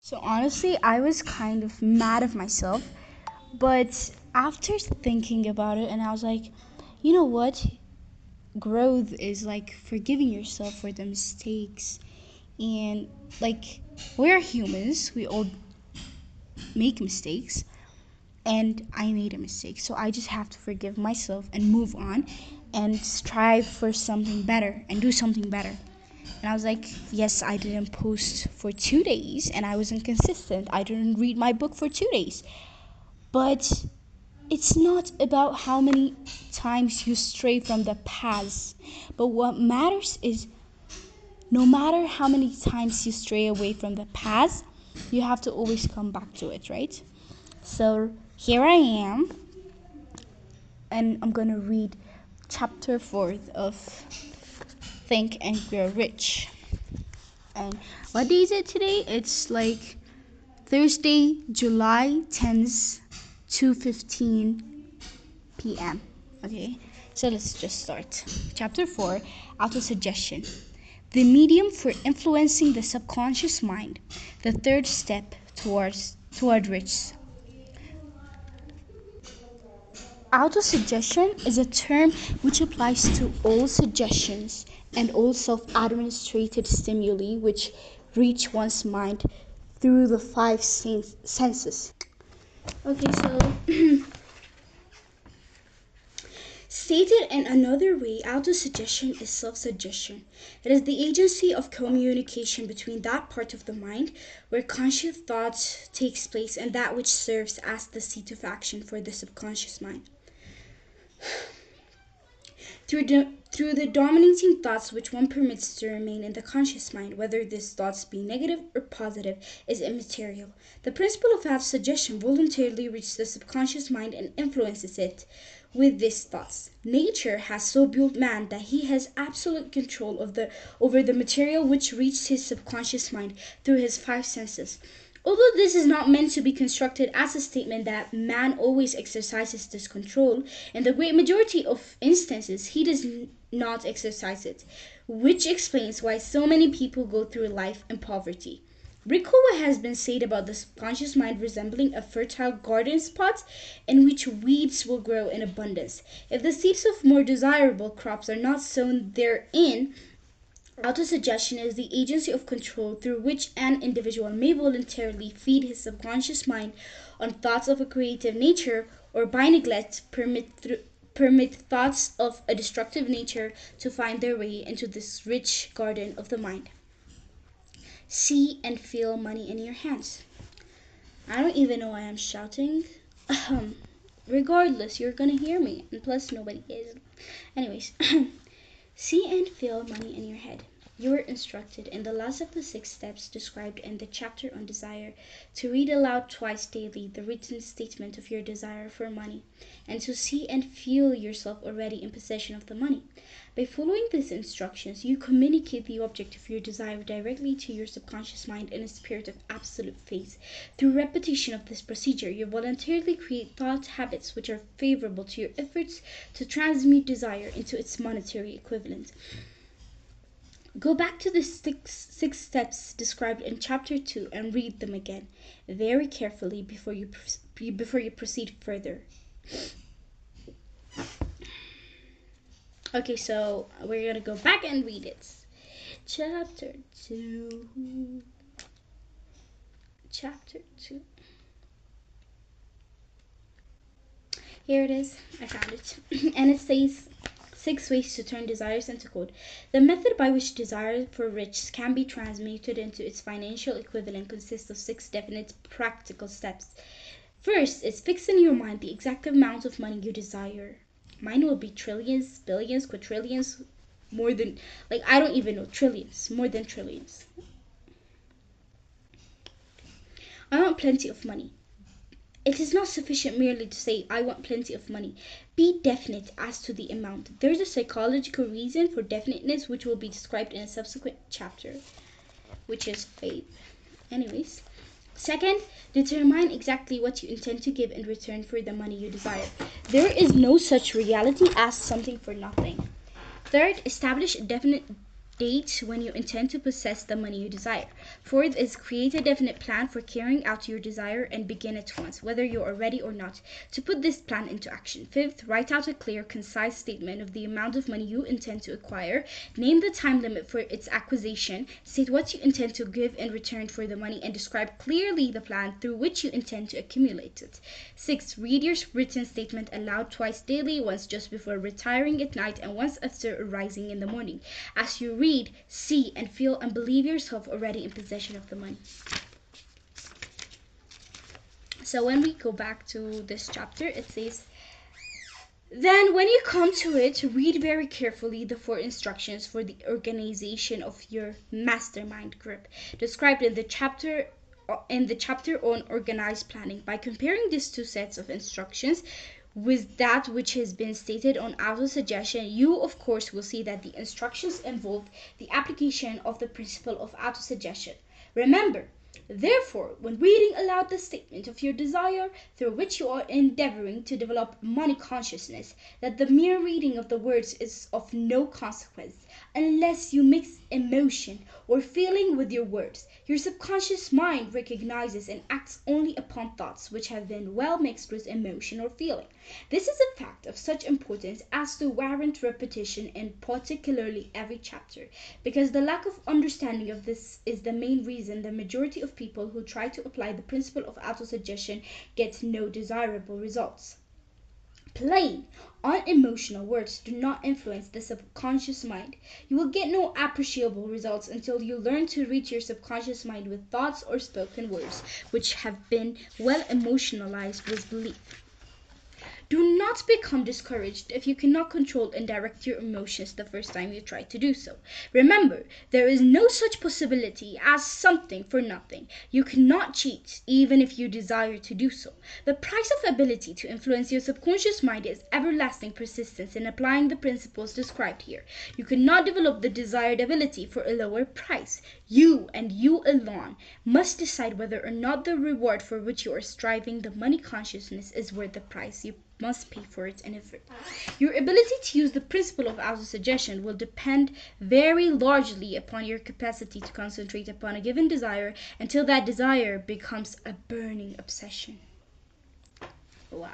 So honestly, I was kind of mad at myself, but after thinking about it, and I was like, you know what? Growth is like forgiving yourself for the mistakes, and like we're humans, we all make mistakes, and I made a mistake, so I just have to forgive myself and move on, and strive for something better and do something better. And I was like, yes, I didn't post for 2 days and I was inconsistent. I didn't read my book for 2 days. But it's not about how many times you stray from the paths. But what matters is no matter how many times you stray away from the paths, you have to always come back to it, right? So here I am, and I'm gonna read chapter 4 of Think and Grow Rich. And what day is it today? It's like Thursday, July 10th, 2:15 p.m. Okay, so let's just start. Chapter 4, Autosuggestion. The medium for influencing the subconscious mind. The third step toward rich. Autosuggestion is a term which applies to all suggestions and all self-administrated stimuli which reach one's mind through the five senses. Okay, so stated in another way, autosuggestion is self-suggestion. It is the agency of communication between that part of the mind where conscious thought takes place and that which serves as the seat of action for the subconscious mind. Through the dominating thoughts which one permits to remain in the conscious mind, whether these thoughts be negative or positive, is immaterial. The principle of autosuggestion voluntarily reaches the subconscious mind and influences it with these thoughts. Nature has so built man that he has absolute control over the material which reaches his subconscious mind through his five senses. Although this is not meant to be construed as a statement that man always exercises this control, in the great majority of instances he does not exercise it, which explains why so many people go through life in poverty. Recall what has been said about the subconscious mind resembling a fertile garden spot in which weeds will grow in abundance. If the seeds of more desirable crops are not sown therein, autosuggestion is the agency of control through which an individual may voluntarily feed his subconscious mind on thoughts of a creative nature or by neglect permit thoughts of a destructive nature to find their way into this rich garden of the mind. See and feel money in your hands. I don't even know why I'm shouting. Regardless, you're gonna hear me, and plus nobody is. Anyways, see and feel money in your head. You were instructed in the last of the 6 steps described in the chapter on desire to read aloud twice daily the written statement of your desire for money and to see and feel yourself already in possession of the money. By following these instructions, you communicate the object of your desire directly to your subconscious mind in a spirit of absolute faith. Through repetition of this procedure, you voluntarily create thought habits which are favorable to your efforts to transmute desire into its monetary equivalent. Go back to the six steps described in chapter 2 and read them again very carefully before you proceed further. Okay, so we're going to go back and read it. Chapter 2. Chapter 2. Here it is. I found it. And it says 6 ways to turn desires into code. The method by which desire for riches can be transmuted into its financial equivalent consists of 6 definite practical steps. First is fix in your mind the exact amount of money you desire. Mine will be trillions, billions, quadrillions, more than, like, I don't even know, trillions, more than trillions. I want plenty of money. It is not sufficient merely to say, I want plenty of money. Be definite as to the amount. There is a psychological reason for definiteness which will be described in a subsequent chapter, which is faith. Anyways. Second, determine exactly what you intend to give in return for the money you desire. There is no such reality as something for nothing. Third, establish a definite date when you intend to possess the money you desire. Fourth is create a definite plan for carrying out your desire and begin at once, whether you are ready or not, to put this plan into action. Fifth, write out a clear, concise statement of the amount of money you intend to acquire. Name the time limit for its acquisition. State what you intend to give in return for the money and describe clearly the plan through which you intend to accumulate it. Sixth, read your written statement aloud twice daily, once just before retiring at night and once after rising in the morning. As you read, see, and feel and believe yourself already in possession of the money. So when we go back to this chapter, it says, then when you come to it, read very carefully the 4 instructions for the organization of your mastermind group described in the chapter on organized planning. By comparing these 2 sets of instructions with that which has been stated on autosuggestion, you of course will see that the instructions involve the application of the principle of autosuggestion. Remember, therefore, when reading aloud the statement of your desire through which you are endeavoring to develop money consciousness, that the mere reading of the words is of no consequence unless you mix emotion or feeling with your words. Your subconscious mind recognizes and acts only upon thoughts which have been well mixed with emotion or feeling. This is a fact of such importance as to warrant repetition in particularly every chapter, because the lack of understanding of this is the main reason the majority of people who try to apply the principle of autosuggestion get no desirable results. Plain, unemotional words do not influence the subconscious mind. You will get no appreciable results until you learn to reach your subconscious mind with thoughts or spoken words which have been well emotionalized with belief. Do not become discouraged if you cannot control and direct your emotions the first time you try to do so. Remember, there is no such possibility as something for nothing. You cannot cheat, even if you desire to do so. The price of ability to influence your subconscious mind is everlasting persistence in applying the principles described here. You cannot develop the desired ability for a lower price. You, and you alone, must decide whether or not the reward for which you are striving, the money consciousness, is worth the price you must pay for it in effort. Your ability to use the principle of autosuggestion will depend very largely upon your capacity to concentrate upon a given desire until that desire becomes a burning obsession. Wow.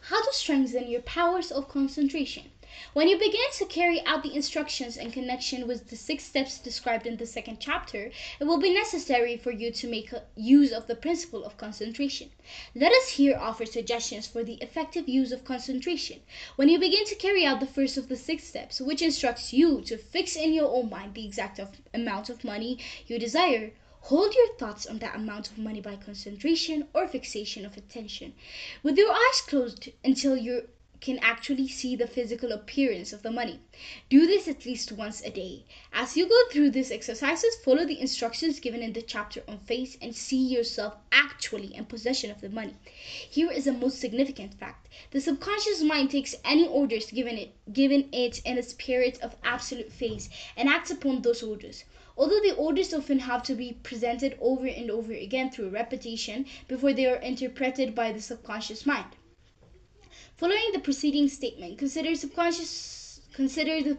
How to strengthen your powers of concentration. When you begin to carry out the instructions in connection with the 6 steps described in the 2nd chapter, it will be necessary for you to make use of the principle of concentration. Let us here offer suggestions for the effective use of concentration. When you begin to carry out the first of the 6 steps, which instructs you to fix in your own mind the exact amount of money you desire, hold your thoughts on that amount of money by concentration or fixation of attention, with your eyes closed until you can actually see the physical appearance of the money. Do this at least once a day. As you go through these exercises, follow the instructions given in the chapter on faith and see yourself actually in possession of the money. Here is a most significant fact. The subconscious mind takes any orders given it in a spirit of absolute faith and acts upon those orders. Although the orders often have to be presented over and over again through repetition before they are interpreted by the subconscious mind. Following the preceding statement, consider the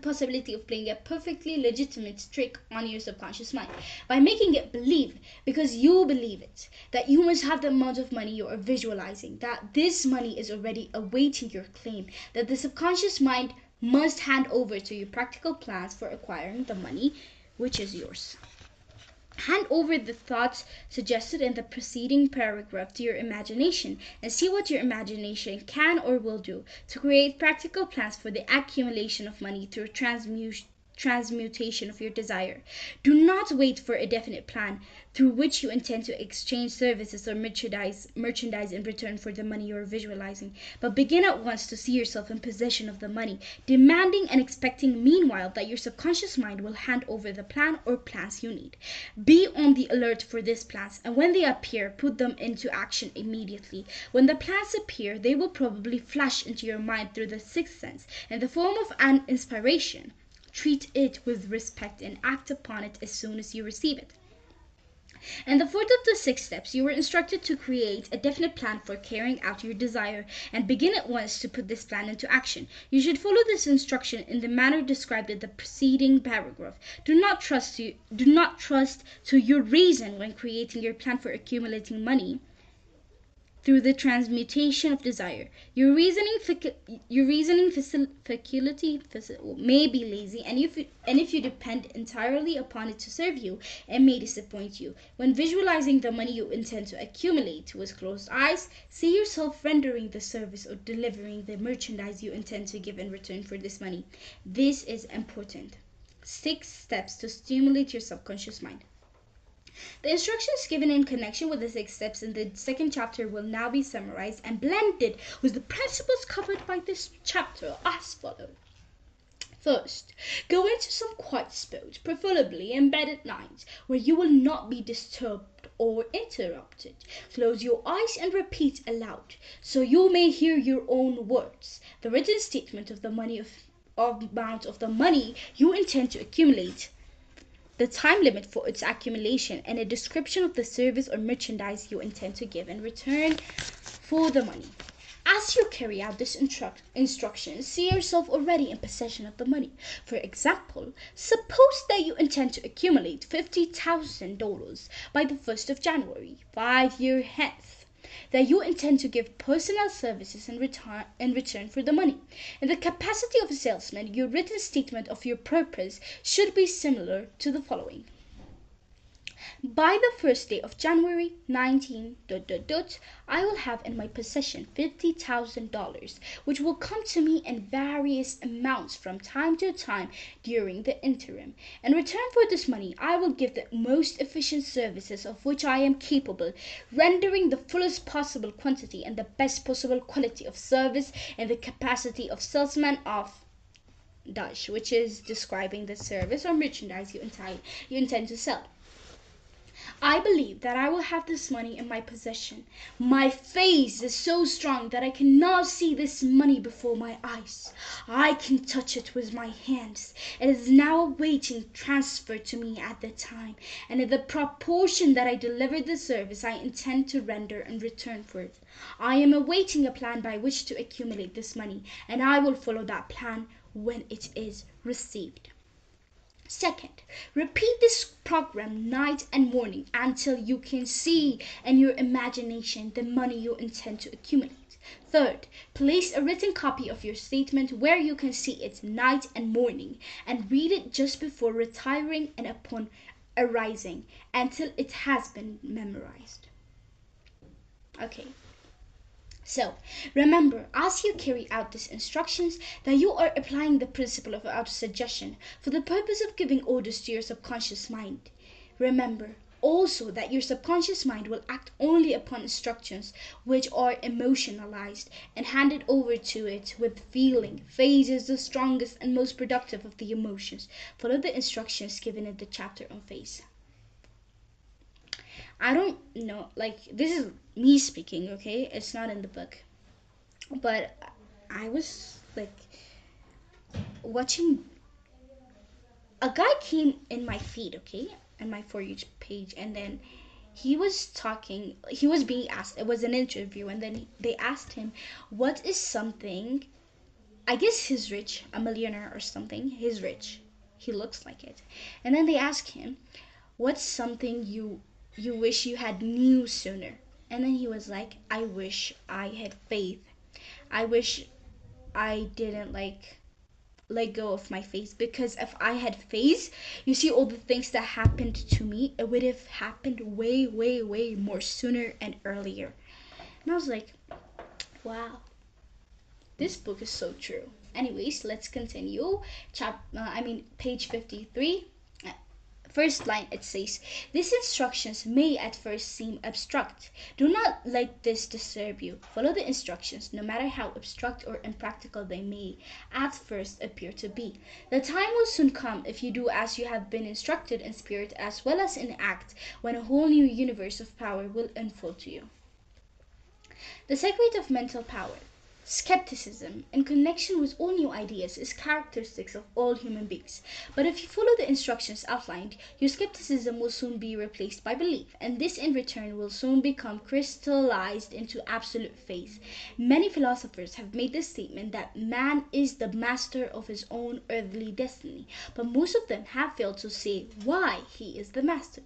possibility of playing a perfectly legitimate trick on your subconscious mind by making it believe, because you believe it, that you must have the amount of money you are visualizing, that this money is already awaiting your claim, that the subconscious mind must hand over to you practical plans for acquiring the money which is yours. Hand over the thoughts suggested in the preceding paragraph to your imagination and see what your imagination can or will do to create practical plans for the accumulation of money through transmutation of your desire. Do not wait for a definite plan through which you intend to exchange services or merchandise in return for the money you are visualizing, but begin at once to see yourself in possession of the money, demanding and expecting meanwhile that your subconscious mind will hand over the plan or plans you need. Be on the alert for these plans, and when they appear, put them into action immediately. When the plans appear, they will probably flash into your mind through the 6th sense in the form of an inspiration. Treat it with respect and act upon it as soon as you receive it. And the fourth of the 6 steps, you were instructed to create a definite plan for carrying out your desire and begin at once to put this plan into action. You should follow this instruction in the manner described in the preceding paragraph. Do not trust to your reason when creating your plan for accumulating money through the transmutation of desire. Your reasoning faculty may be lazy, and if you depend entirely upon it to serve you, it may disappoint you. When visualizing the money you intend to accumulate with closed eyes, see yourself rendering the service or delivering the merchandise you intend to give in return for this money. This is important. 6 steps to stimulate your subconscious mind. The instructions given in connection with the 6 steps in the second chapter will now be summarized and blended with the principles covered by this chapter as follows. First, go into some quiet spot, preferably in bed at night, where you will not be disturbed or interrupted. Close your eyes and repeat aloud, so you may hear your own words, the written statement of the amount of the money you intend to accumulate, the time limit for its accumulation, and a description of the service or merchandise you intend to give in return for the money. As you carry out this instruction, see yourself already in possession of the money. For example, suppose that you intend to accumulate $50,000 by the 1st of January, 5 years hence. That you intend to give personal services in return for the money. In the capacity of a salesman, your written statement of your purpose should be similar to the following. By the first day of January 19, I will have in my possession $50,000, which will come to me in various amounts from time to time during the interim. In return for this money, I will give the most efficient services of which I am capable, rendering the fullest possible quantity and the best possible quality of service in the capacity of salesman of Dash, which is describing the service or merchandise you intend to sell. I believe that I will have this money in my possession. My faith is so strong that I can now see this money before my eyes. I can touch it with my hands. It is now awaiting transfer to me at the time, and in the proportion that I deliver the service I intend to render in return for it. I am awaiting a plan by which to accumulate this money, and I will follow that plan when it is received. Second, repeat this program night and morning until you can see in your imagination the money you intend to accumulate. Third, place a written copy of your statement where you can see it night and morning, and read it just before retiring and upon arising until it has been memorized. Okay. So, remember, as you carry out these instructions, that you are applying the principle of autosuggestion for the purpose of giving orders to your subconscious mind. Remember also that your subconscious mind will act only upon instructions which are emotionalized and handed over to it with feeling. Faith is the strongest and most productive of the emotions. Follow the instructions given in the chapter on faith. I don't know, like, this is me speaking, okay? It's not in the book. But I was, like, watching. A guy came in my feed, okay? In my For You page, and then he was talking. He was being asked, it was an interview, and then they asked him, what is something. I guess he's rich, a millionaire or something. He's rich. He looks like it. And then they asked him, what's something you wish you had knew sooner? And then he was like, I wish I had faith. I wish I didn't let go of my faith, because if I had faith, you see, all the things that happened to me, it would have happened way, way, way more sooner and earlier. And I was like, wow, this book is so true. Anyways, let's continue. Page 53. First line, it says, these instructions may at first seem abstract. Do not let this disturb you. Follow the instructions, no matter how abstract or impractical they may at first appear to be. The time will soon come, if you do as you have been instructed in spirit as well as in act, when a whole new universe of power will unfold to you. The secret of mental power. Skepticism, in connection with all new ideas, is characteristics of all human beings. But if you follow the instructions outlined, your skepticism will soon be replaced by belief, and this in return will soon become crystallized into absolute faith. Many philosophers have made the statement that man is the master of his own earthly destiny, but most of them have failed to say why he is the master.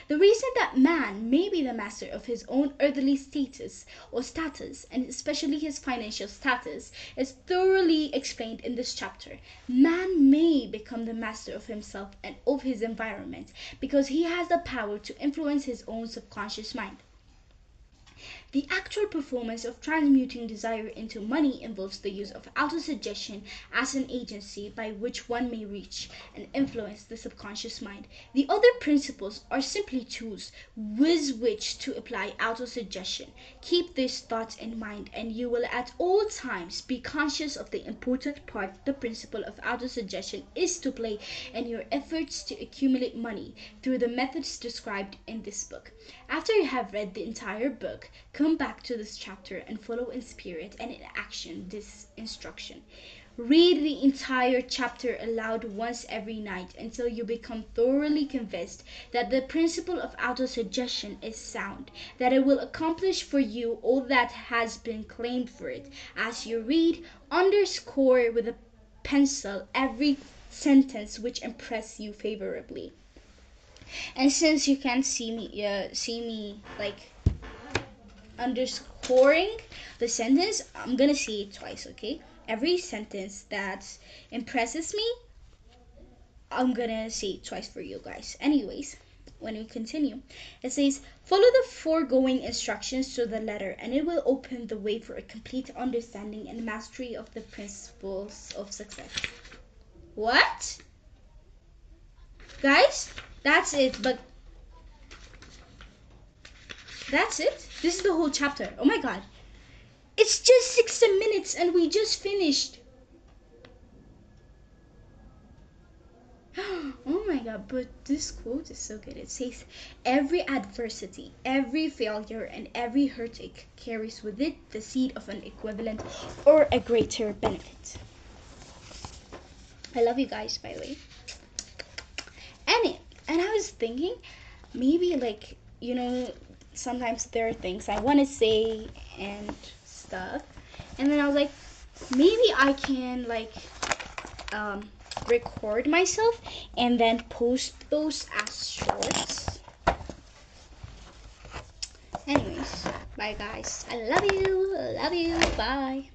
The reason that man may be the master of his own earthly status, and especially his financial status, is thoroughly explained in this chapter. Man may become the master of himself and of his environment because he has the power to influence his own subconscious mind. The actual performance of transmuting desire into money involves the use of autosuggestion as an agency by which one may reach and influence the subconscious mind. The other principles are simply tools with which to apply autosuggestion. Keep these thoughts in mind, and you will at all times be conscious of the important part the principle of autosuggestion is to play in your efforts to accumulate money through the methods described in this book. After you have read the entire book, come back to this chapter and follow in spirit and in action this instruction. Read the entire chapter aloud once every night until you become thoroughly convinced that the principle of autosuggestion is sound, that it will accomplish for you all that has been claimed for it. As you read, underscore with a pencil every sentence which impress you favorably. And since you can't see me like underscoring the sentence, I'm gonna say it twice, okay? Every sentence that impresses me, I'm gonna say it twice for you guys. Anyways, when we continue, it says, follow the foregoing instructions to the letter, and it will open the way for a complete understanding and mastery of the principles of success. What? Guys, that's it, but that's it? This is the whole chapter. Oh my god. It's just 60 minutes and we just finished. Oh my god, but this quote is so good. It says, every adversity, every failure, and every heartache carries with it the seed of an equivalent or a greater benefit. I love you guys, by the way. And I was thinking, maybe like, sometimes there are things I want to say and stuff. And then I was like, maybe I can like record myself and then post those as shorts. Anyways, bye guys. I love you. Bye.